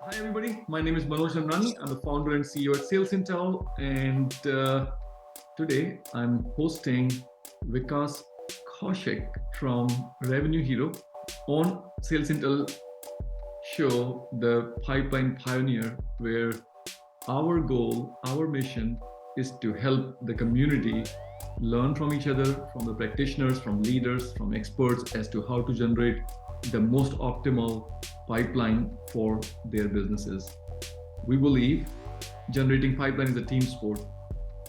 Hi, everybody. My name is Manoj Namrani. I'm the founder and CEO at SalesIntel. And today I'm hosting Vikash Koushik from RevenueHero on SalesIntel show, The Pipeline Pioneer, where our goal, our mission is to help the community learn from each other, from the practitioners, from leaders, from experts as to how to generate the most optimal pipeline for their businesses. We believe generating pipeline is a team sport.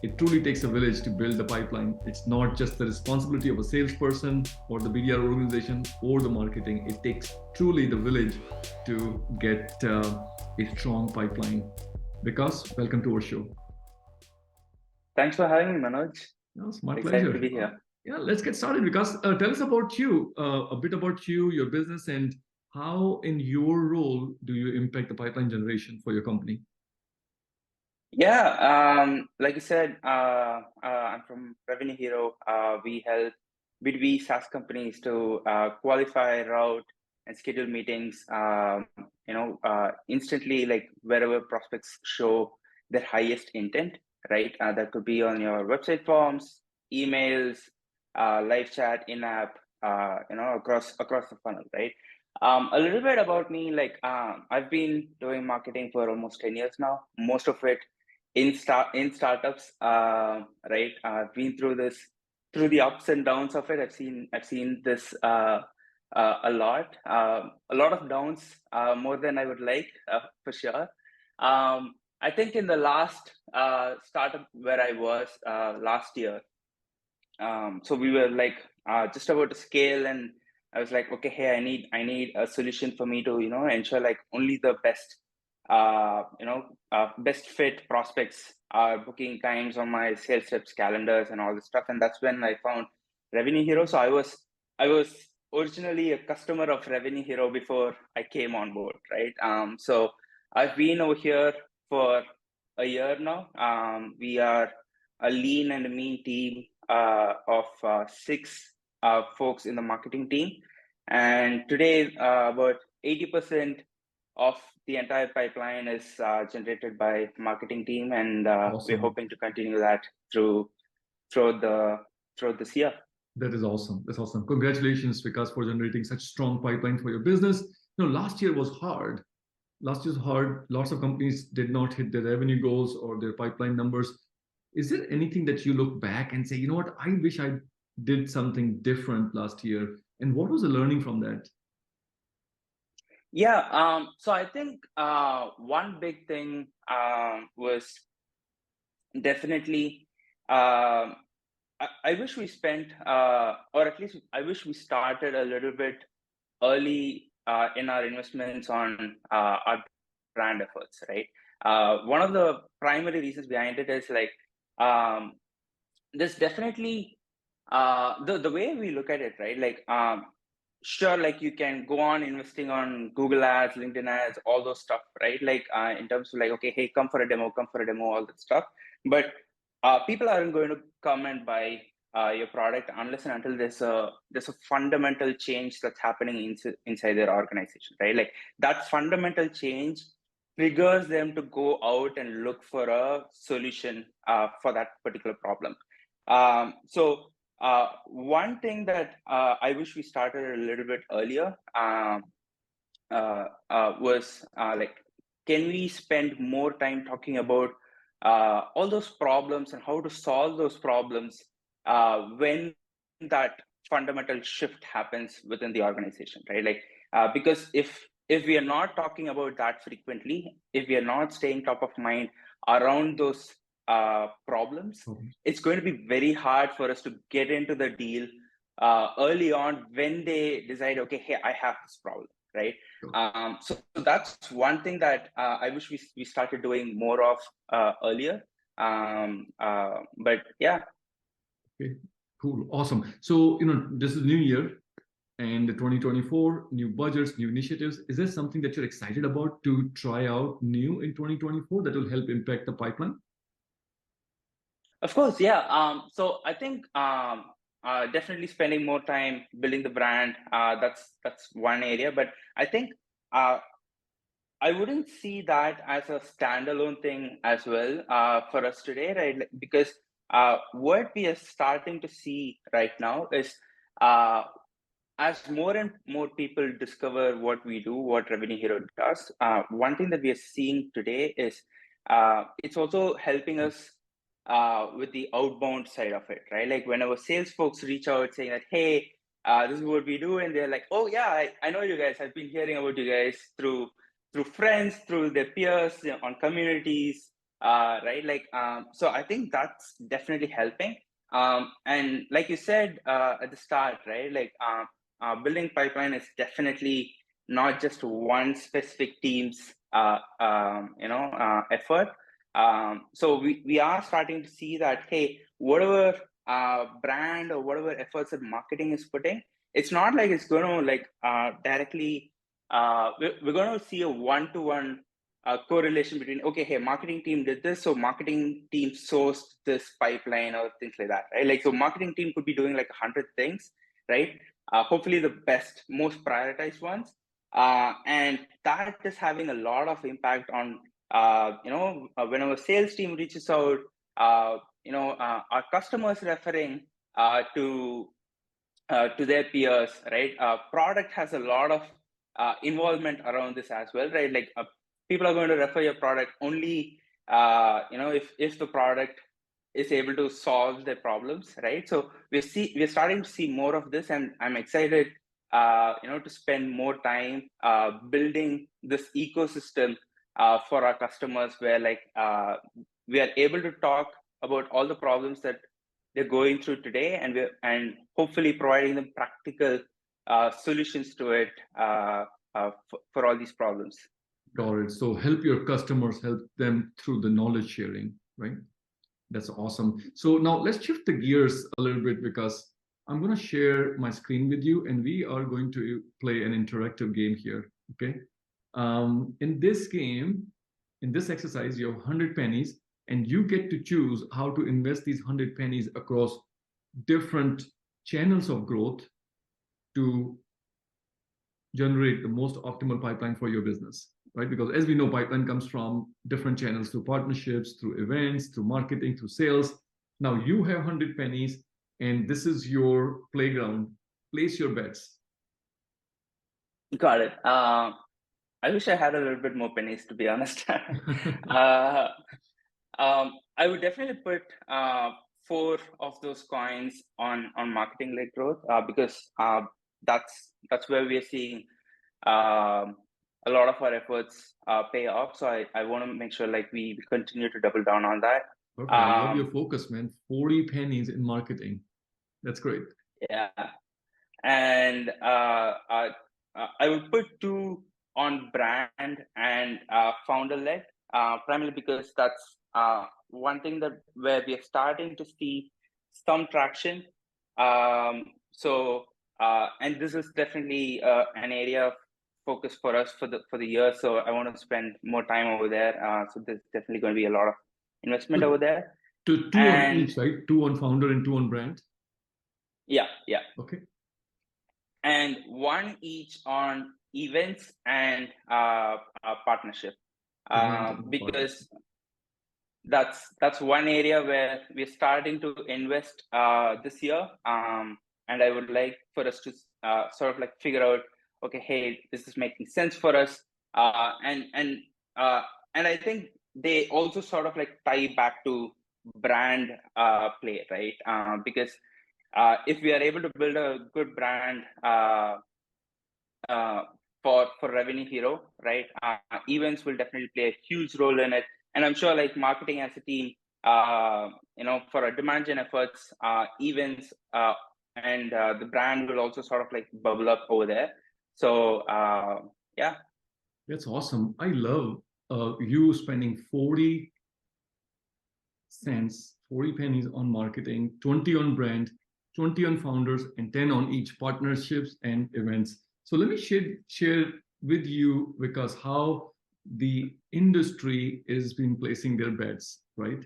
It truly takes a village to build the pipeline. It's not just the responsibility of a salesperson or the BDR organization or the marketing. It takes truly the village to get a strong pipeline. Vikash, welcome to our show. Thanks for having me, Manoj. No, it's my Excited pleasure. to be here. Yeah, let's get started. Because tell us about you, a bit about you, your business, and how in your role do you impact the pipeline generation for your company? Yeah, like you said, I'm from RevenueHero. We help B2B SaaS companies to qualify, route, and schedule meetings. Instantly, like wherever prospects show their highest intent, right? That could be on your website forms, emails, live chat, in-app, across the funnel, right? A little bit about me, like I've been doing marketing for almost 10 years now. Most of it in startups, right? I've been through the ups and downs of it. I've seen this a lot of downs, more than I would like, for sure. I think in the last startup where I was last year, so we were like just about to scale, and I was like, okay, hey, I need a solution for me to ensure like only the best best fit prospects are booking times on my sales reps calendars and all this stuff. And that's when I found RevenueHero. So I was originally a customer of RevenueHero before I came on board, right? So I've been over here for a year now. We are a lean and a mean team of 6 folks in the marketing team. And today, about 80% of the entire pipeline is generated by marketing team, and we're Awesome. hoping to continue that throughout this year. That is awesome. That's awesome. Congratulations, Vikas, for generating such strong pipeline for your business. Last year was hard. Last year was hard. Lots of companies did not hit their revenue goals or their pipeline numbers. Is there anything that you look back and say, you know what, I wish I did something different last year? And what was the learning from that? Yeah, so I think one big thing was definitely, I wish we spent, or at least I wish we started a little bit early in our investments on our brand efforts, right? One of the primary reasons behind it is like, there's definitely the way we look at it, right? Like, sure, like you can go on investing on Google ads, LinkedIn ads, all those stuff, right? Like in terms of like, okay, hey, come for a demo, all that stuff. But people aren't going to come and buy your product unless and until there's a fundamental change that's happening inside their organization, right? Like that fundamental change triggers them to go out and look for a solution for that particular problem. So one thing that I wish we started a little bit earlier was like, can we spend more time talking about all those problems and how to solve those problems when that fundamental shift happens within the organization, right? Like, because if we are not talking about that frequently, if we are not staying top of mind around those problems, it's going to be very hard for us to get into the deal early on when they decide, okay, hey, I have this problem, right? So that's one thing that I wish we started doing more of earlier. But yeah. Okay, cool, awesome. So this is new year and 2024, new budgets, new initiatives. Is there something that you're excited about to try out new in 2024 that will help impact the pipeline? Of course, yeah. So I think definitely spending more time building the brand. That's one area. But I think I wouldn't see that as a standalone thing as well for us today, right? Because what we are starting to see right now is as more and more people discover what we do, what Revenue Hero does, one thing that we are seeing today is it's also helping us with the outbound side of it, right? Like whenever sales folks reach out saying that, hey, this is what we do, and they're like, oh yeah, I know you guys. I've been hearing about you guys through friends, through their peers, on communities, right? Like, so I think that's definitely helping. And like you said at the start, right? Like, building pipeline is definitely not just one specific team's effort. So we are starting to see that, hey, whatever brand or whatever efforts that marketing is putting, it's not like it's going to like directly we're going to see a one-to-one correlation between, okay, hey, marketing team did this, so marketing team sourced this pipeline or things like that, right? Like, so marketing team could be doing like 100 things, right? Hopefully the best, most prioritized ones. And that is having a lot of impact on, when our sales team reaches out, our customers referring to their peers, right? Product has a lot of involvement around this as well, right? Like people are going to refer your product only, if the product is able to solve their problems, right? So we're starting to see more of this, and I'm excited, to spend more time building this ecosystem for our customers, where like we are able to talk about all the problems that they're going through today, and hopefully providing them practical solutions to it for all these problems. Got it. So help your customers, help them through the knowledge sharing, right? That's awesome. So now let's shift the gears a little bit, because I'm going to share my screen with you, and we are going to play an interactive game here. Okay. In this game, in this exercise, you have 100 pennies, and you get to choose how to invest these 100 pennies across different channels of growth to generate the most optimal pipeline for your business, right? Because as we know, pipeline comes from different channels, through partnerships, through events, through marketing, through sales. Now you have 100 pennies, and this is your playground. Place your bets. Got it. I wish I had a little bit more pennies, to be honest. I would definitely put 4 of those coins on marketing-led growth, because that's where we are seeing a lot of our efforts pay off. So I want to make sure like we continue to double down on that. Okay, I love your focus, man. 40 pennies in marketing. That's great. Yeah, and I would put 2 on brand and founder-led, primarily because that's one thing that where we are starting to see some traction. And this is definitely an area of focus for us for the year. So I want to spend more time over there. So there's definitely going to be a lot of investment over there. Two on each, right? 2 on founder and 2 on brand. Yeah. Okay. And 1 each on events and partnership, because that's one area where we're starting to invest this year, and I would like for us to sort of like figure out, okay, hey, this is making sense for us, and I think they also sort of like tie back to brand play, right? Because if we are able to build a good brand for Revenue Hero, right? Events will definitely play a huge role in it, and I'm sure like marketing as a team, for our demand gen efforts, events and the brand will also sort of like bubble up over there. So yeah, that's awesome. I love you spending 40 cents, 40 pennies on marketing, 20 on brand, 20 on founders, and 10 on each partnerships and events. So let me share with you, because how the industry has been placing their bets, right?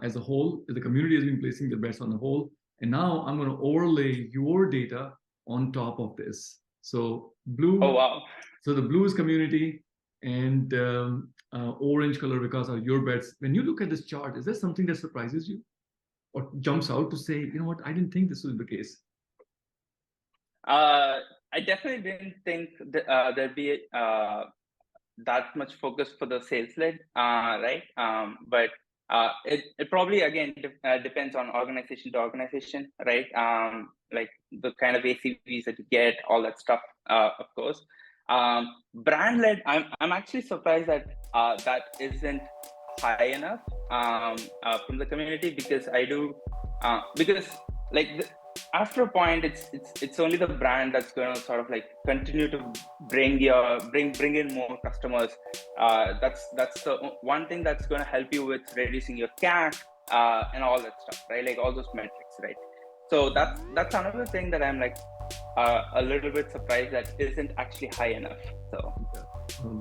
As a whole, the community has been placing their bets on the whole. And now I'm going to overlay your data on top of this. So blue. Oh wow. So the blue is community, and orange color, Vikas, are your bets. When you look at this chart, is there something that surprises you or jumps out to say, you know what, I didn't think this was the case? I definitely didn't think that, there'd be that much focus for the sales lead, right? But it probably again depends on organization to organization, right? Like the kind of ACVs that you get, all that stuff, of course. Brand led, I'm actually surprised that that isn't high enough from the community, because I do because like after a point, it's only the brand that's going to sort of like continue to bring in more customers. That's the one thing that's going to help you with reducing your CAC and all that stuff, right? Like all those metrics, right? So that's another thing that I'm like a little bit surprised that isn't actually high enough. So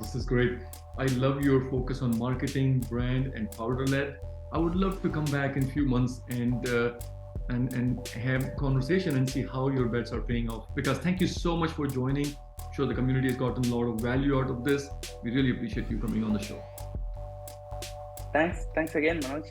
this is great. I love your focus on marketing, brand, and founder led. I would love to come back in a few months and have conversation and see how your bets are paying off. Because thank you so much for joining. I'm sure the community has gotten a lot of value out of this. We really appreciate you coming on the show. Thanks again, Manoj.